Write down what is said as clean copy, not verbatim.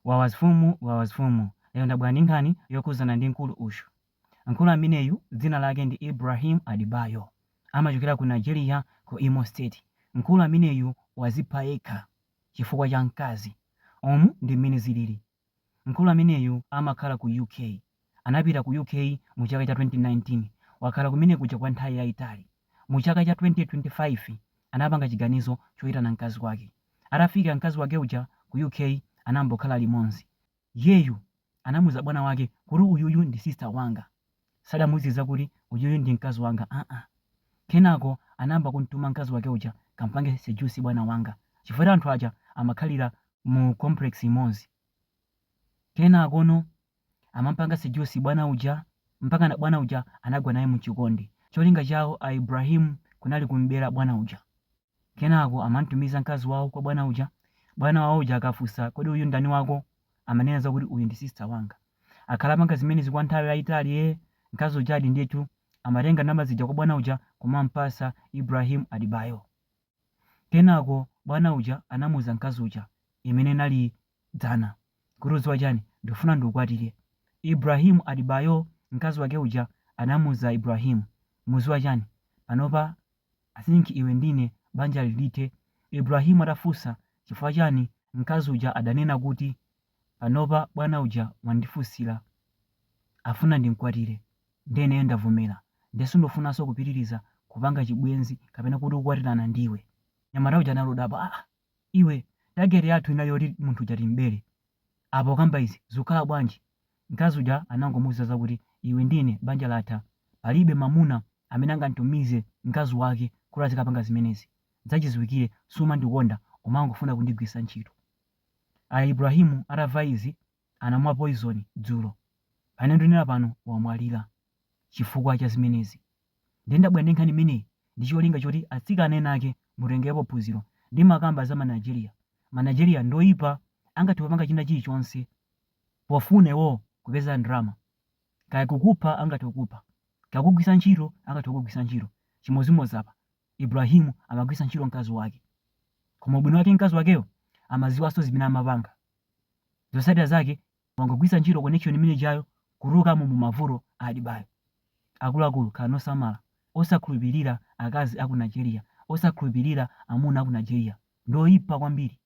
wawazifumu lero ndabwera ndi nkhani yokhudzana ndi mkulu uyu. Mkulu ameneyu dzina lake ndi Ibrahim Adebayo, amachokera ku Nigeria, ku Imo State. Mkulu ameneyu wazipha yekha chifukwa cha mkazi. Omu ndi mmene zilili. Mkulu ameneyu amakhala ku UK, anapita ku UK mu chaka cha 2019, wakhala kumene kuja kwa nthawi yayitali. Mu chaka cha 2025 anapanga chiganizo choyitana mkazi wake. Atafika mkazi wake uja ku UK anambokhala limodzi. Yeyu anamuza bwana wake kuti uyuyu ndi sister wanga, sadamuziza kuti uyuyu ndi mkazi wanga Kenako anamba kuntuma mkazi wake uja kampange sejusi bwana wanga, chifukwa anthu aja amakhalira mu complex imodzi. Kenakono amampanga sejusi bwana uja mpaka na bwana uja anagwa naye muchikondi. Cholinga chawo a Ibrahim kunali kumbera bwana uja. Kenako amantumiza mkazi wawo kwa bwana uja. Bwana wawo uja akafunsa kodi uyu ndani wako, amanena za kuti uyu ndi sister wanga. Akhala apanga zimenezi kwa nthawi yayitali. Mkazi uja adi ndiyetu amatenga namba zija kwa bwana uja kumampasa Ibrahim Adebayo. Kenako bwana uja anamuza mkazi uja imene nali dzana kuti udziwa chani, ndikufuna ndikukwatire. Ibrahim Adebayo mkazi wake uja anamuza Ibrahim, mudziwa chani, panopa asinki iwe ndine banja lilite. Ibrahim atafunsa chifukwa chani, mkazi uja adanena kuti panopa bwana uja wandifunsira afuna ndimkwatire, ndeneyo ndavomera, ndeso ndofunanso kupitiriza kupanga chibwenzi kapena kuti kukwatirana ndiwe. Nyamata uja analodapa, iwe tageti yathu inali yoti munthu uja timbere, apo kamba izi zikukhala bwanji? Mkazi uja anangomuwuza zakuti iwe ndine banja latha, palibe mamuna amene angantumize mkazi wake kuti azikapanga zimenezi. Zachiziwikire sumandikonda, umangofuna kundigwisa ntchito. Ibrahimu atamva izi anamwa poison dzulo. Pane ndinena pano wamwalira chifukwa cha zimenezi. Ndendabwera ndi nkhani imeneyi ndi cholinga choti atsikana ena ake mutengepo phunziro ndi makamba za Manigeria. Manigeria ndoyipa, angathe kupanga china chilichonse pofuna iwo kupeza ndalama. Kaya kukupha angathe kukupha, kaya kugwisa ntchito angathe kugwisa ntchito. Chimodzimodzi apa Ibrahimu amagwisa ntchito mkazi wake, koma ubwino wake mkazi wakeyo amaziwanso zimene amapanga. Zotsatira zake wangogwisa ntchito connection imene jayo kutuluka mu mavuto a Adebayo. Akuluakulu khala nosamala, osakhulupirira akazi aku Nigeria, osakhulupirira amuna aku Nigeria, ndoyipa kwambiri.